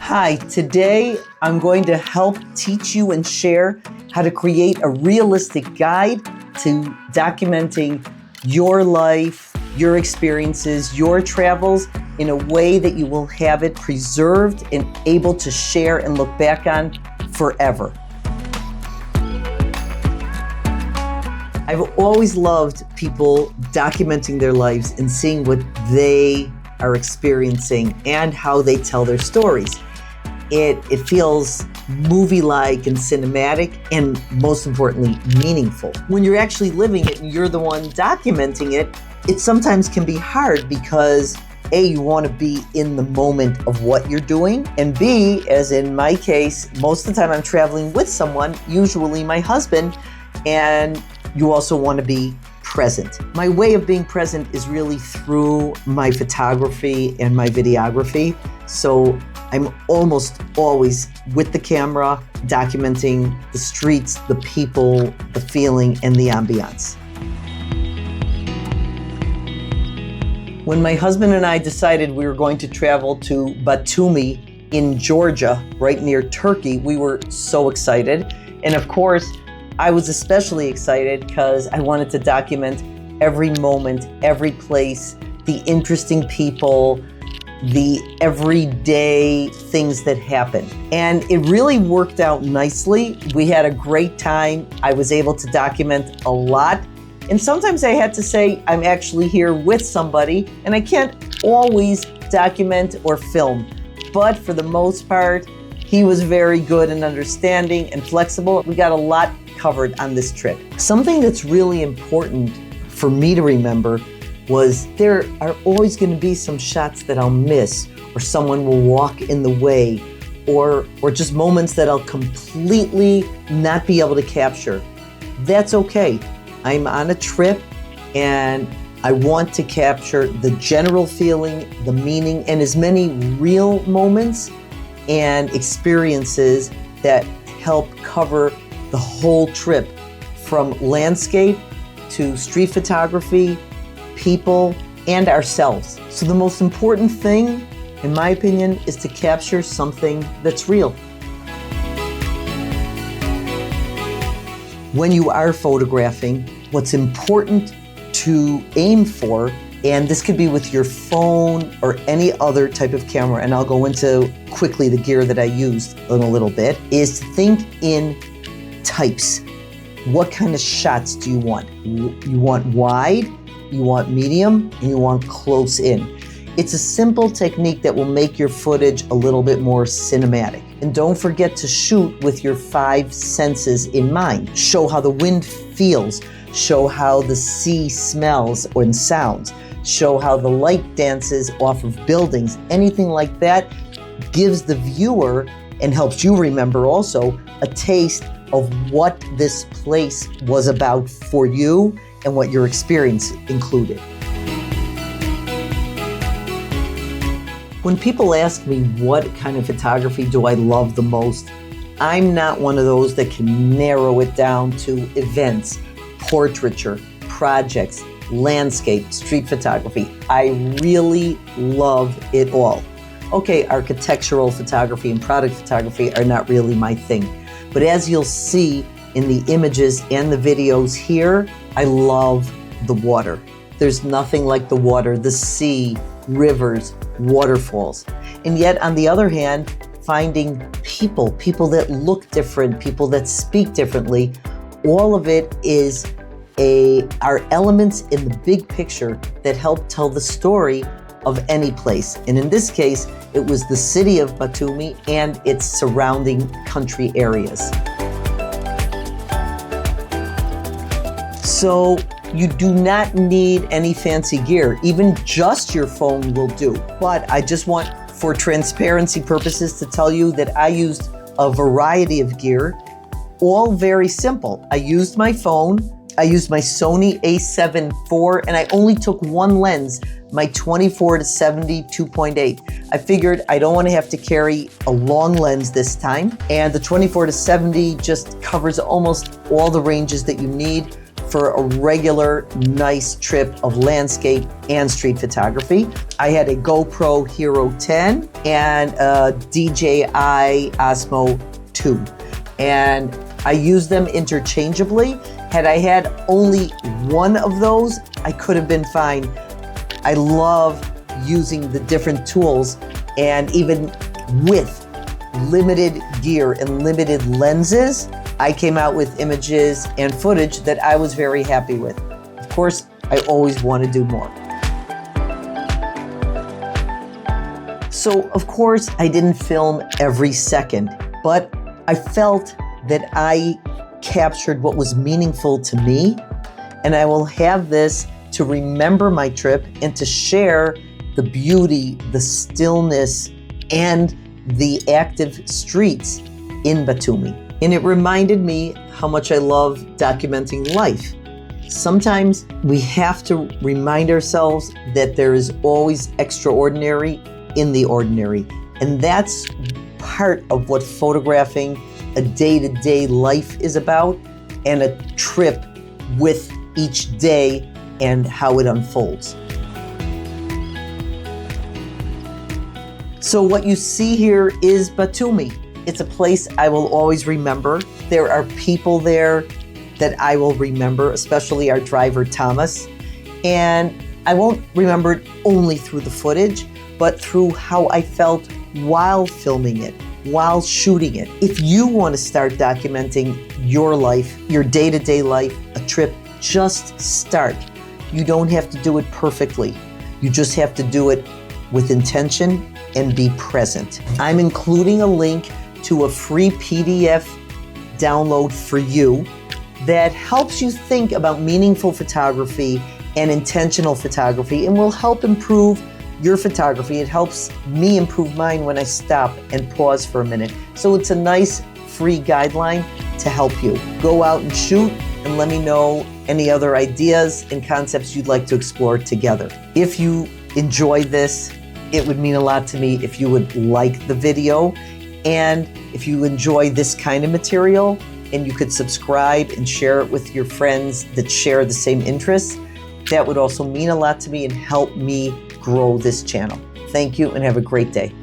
Hi, today I'm going to help teach you and share how to create a realistic guide to documenting your life, your experiences, your travels in a way that you will have it preserved and able to share and look back on forever. I've always loved people documenting their lives and seeing what they are experiencing and how they tell their stories. It feels movie-like and cinematic and most importantly, meaningful. When you're actually living it and you're the one documenting it, it sometimes can be hard because A, you want to be in the moment of what you're doing, and B, as in my case, most of the time I'm traveling with someone, usually my husband, and you also want to be present. My way of being present is really through my photography and my videography. So I'm almost always with the camera, documenting the streets, the people, the feeling, and the ambiance. When my husband and I decided we were going to travel to Batumi in Georgia, right near Turkey, we were so excited. And of course, I was especially excited because I wanted to document every moment, every place, the interesting people, the everyday things that happen. And it really worked out nicely. We had a great time. I was able to document a lot. And sometimes I had to say, I'm actually here with somebody, and I can't always document or film. But for the most part, he was very good and understanding and flexible. We got a lot covered on this trip. Something that's really important for me to remember was there are always going to be some shots that I'll miss, or someone will walk in the way, or just moments that I'll completely not be able to capture. That's okay. I'm on a trip and I want to capture the general feeling, the meaning, and as many real moments and experiences that help cover the whole trip, from landscape to street photography, people, and ourselves. So the most important thing, in my opinion, is to capture something that's real. When you are photographing, what's important to aim for, and this could be with your phone or any other type of camera, and I'll go into quickly the gear that I used in a little bit, is to think in types. What kind of shots do you want? You want wide, you want medium, and you want close in. It's a simple technique that will make your footage a little bit more cinematic. And don't forget to shoot with your 5 senses in mind. Show how the wind feels, show how the sea smells and sounds, show how the light dances off of buildings. Anything like that gives the viewer, and helps you remember also, a taste of what this place was about for you and what your experience included. When people ask me what kind of photography do I love the most, I'm not one of those that can narrow it down to events, portraiture, projects, landscape, street photography. I really love it all. Okay, architectural photography and product photography are not really my thing. But as you'll see in the images and the videos here, I love the water. There's nothing like the water, the sea, rivers, waterfalls. And yet, on the other hand, finding people that look different, people that speak differently, all of it are elements in the big picture that help tell the story of any place. And in this case, it was the city of Batumi and its surrounding country areas. So you do not need any fancy gear. Even just your phone will do. But I just want, for transparency purposes, to tell you that I used a variety of gear, all very simple. I used my phone, I used my Sony a7 IV, and I only took one lens, my 24-70 2.8. I figured I don't want to have to carry a long lens this time, and the 24-70 just covers almost all the ranges that you need for a regular, nice trip of landscape and street photography. I had a GoPro Hero 10 and a DJI Osmo 2. And I used them interchangeably. Had I had only one of those, I could have been fine. I love using the different tools, and even with limited gear and limited lenses, I came out with images and footage that I was very happy with. Of course, I always want to do more. So, of course, I didn't film every second, but I felt that I captured what was meaningful to me, and I will have this to remember my trip and to share the beauty, the stillness, and the active streets in Batumi. And it reminded me how much I love documenting life. Sometimes we have to remind ourselves that there is always extraordinary in the ordinary. And that's part of what photographing a day-to-day life is about, and a trip with each day and how it unfolds. So what you see here is Batumi. It's a place I will always remember. There are people there that I will remember, especially our driver, Thomas. And I won't remember it only through the footage, but through how I felt while filming it, while shooting it. If you want to start documenting your life, your day-to-day life, a trip, just start. You don't have to do it perfectly. You just have to do it with intention and be present. I'm including a link to a free PDF download for you that helps you think about meaningful photography and intentional photography, and will help improve your photography. It helps me improve mine when I stop and pause for a minute. So it's a nice free guideline to help you. Go out and shoot, and let me know any other ideas and concepts you'd like to explore together. If you enjoy this, it would mean a lot to me if you would like the video, and if you enjoy this kind of material, and you could subscribe and share it with your friends that share the same interests, that would also mean a lot to me and help me grow this channel. Thank you and have a great day.